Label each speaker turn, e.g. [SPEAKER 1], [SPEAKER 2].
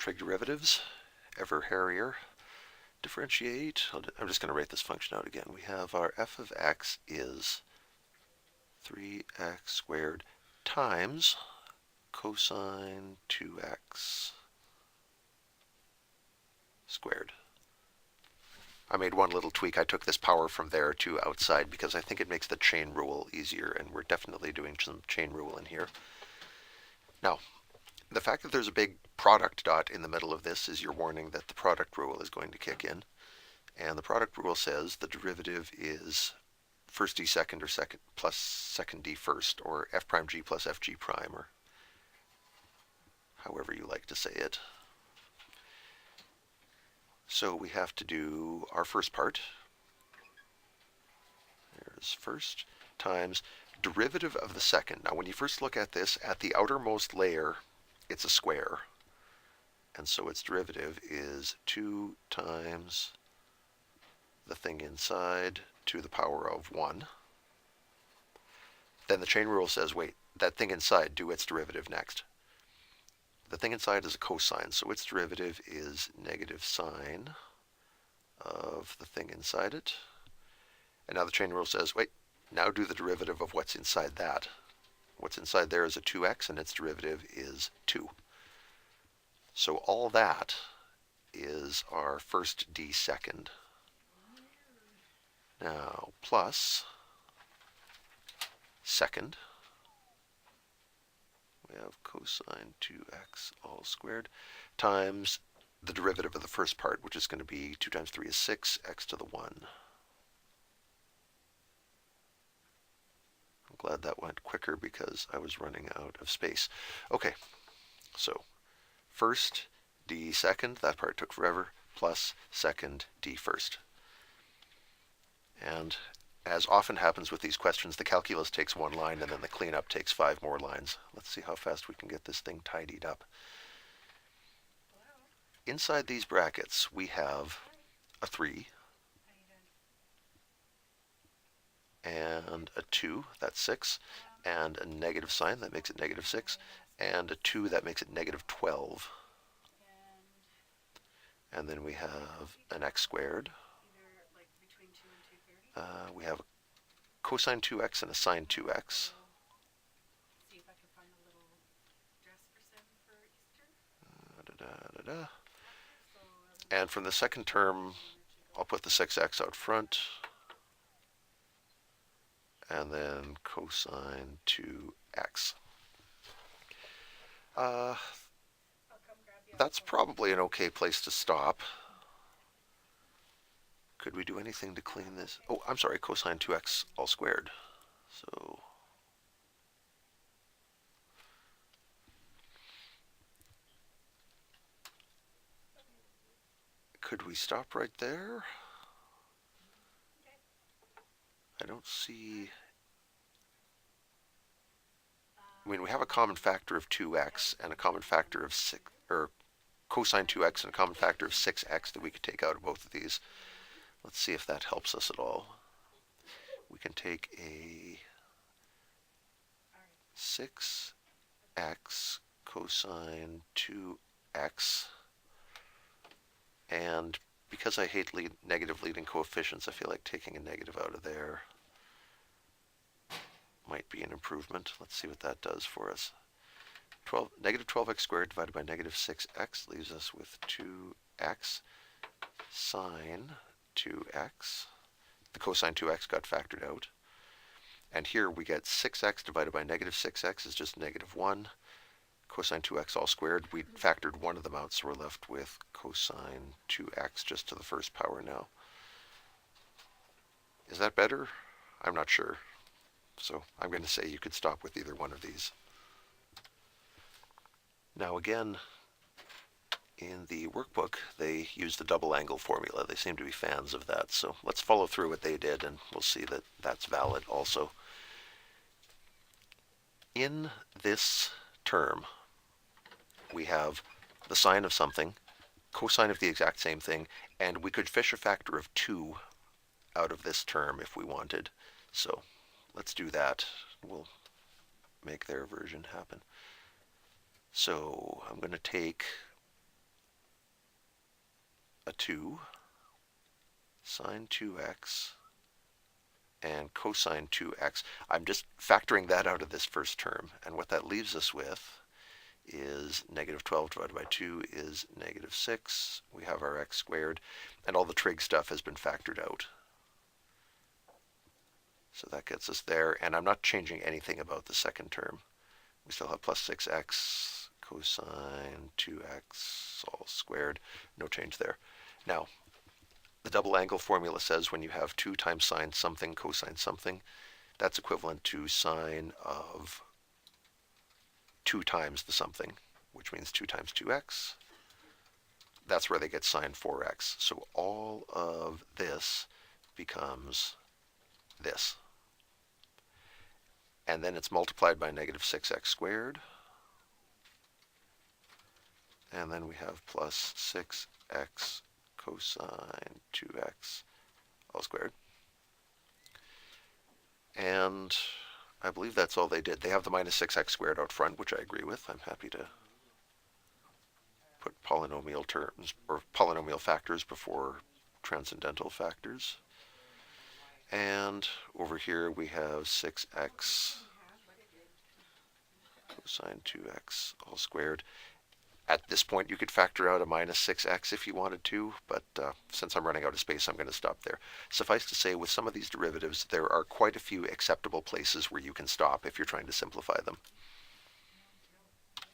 [SPEAKER 1] trig derivatives, ever hairier. Differentiate. I'm just going to write this function out again. We have our f of x is 3x squared times cosine 2x squared. I made one little tweak. I took this power from there to outside because I think it makes the chain rule easier, and we're definitely doing some chain rule in here. Now, the fact that there's a big product dot in the middle of this is your warning that the product rule is going to kick in. And the product rule says the derivative is first d second or second plus second d first, or f prime g plus f g prime, or however you like to say it. So we have to do our first part. There's first times derivative of the second. Now when you first look at this, at the outermost layer, it's a square. And so its derivative is 2 times the thing inside to the power of 1. Then the chain rule says, wait, that thing inside, do its derivative next. The thing inside is a cosine, so its derivative is negative sine of the thing inside it. And now the chain rule says, wait, now do the derivative of what's inside that. What's inside there is a 2x, and its derivative is 2. So all that is our first d second. Now, plus second, we have cosine 2x all squared times the derivative of the first part, which is going to be 2 times 3 is 6, x to the 1. I'm glad that went quicker because I was running out of space. Okay, so first d second, that part took forever, plus second d first. And as often happens with these questions, the calculus takes one line and then the cleanup takes 5 more lines. Let's see how fast we can get this thing tidied up. Inside these brackets, we have a 3 and a 2, that's 6, and a negative sign, that makes it negative 6, and a 2, that makes it negative 12. And then we have an x squared. We have a cosine 2x and a sine 2x.
[SPEAKER 2] See if I can find a little dress for Sim for Easter.
[SPEAKER 1] And from the second term, I'll put the 6x out front. And then cosine 2x. That's probably an okay place to stop. Could we do anything to clean this? Oh, I'm sorry, cosine 2x all squared. So could we stop right there? I don't see. I mean, we have a common factor of 2x and a common factor of 6, or cosine 2x and a common factor of 6x that we could take out of both of these. Let's see if that helps us at all. We can take a 6x cosine 2x, and because I hate negative leading coefficients, I feel like taking a negative out of there might be an improvement. Let's see what that does for us. Negative 12x squared divided by negative 6x leaves us with 2x sine 2x. The cosine 2x got factored out. And here we get 6x divided by negative 6x is just negative 1. Cosine 2x all squared, we factored one of them out, so we're left with cosine 2x just to the first power now. Is that better? I'm not sure. So I'm going to say you could stop with either one of these. Now again, in the workbook, they use the double angle formula. They seem to be fans of that. So let's follow through what they did, and we'll see that that's valid also. In this term, we have the sine of something, cosine of the exact same thing, and we could fish a factor of 2 out of this term if we wanted. So let's do that. We'll make their version happen. So I'm going to take a 2, sine 2x, and cosine 2x. I'm just factoring that out of this first term, and what that leaves us with is negative 12 divided by 2 is negative 6. We have our x squared, and all the trig stuff has been factored out. So that gets us there, and I'm not changing anything about the second term. We still have plus 6x cosine 2x all squared. No change there. Now, the double angle formula says when you have 2 times sine something cosine something, that's equivalent to sine of 2 times the something, which means 2 times 2x. That's where they get sine 4x. So all of this becomes this. And then it's multiplied by negative 6x squared. And then we have plus 6x cosine 2x all squared. And I believe that's all they did. They have the minus 6x squared out front, which I agree with. I'm happy to put polynomial terms or polynomial factors before transcendental factors. And over here we have 6x cosine 2x all squared. At this point, you could factor out a minus 6x if you wanted to, but since I'm running out of space, I'm going to stop there. Suffice to say, with some of these derivatives, there are quite a few acceptable places where you can stop if you're trying to simplify them.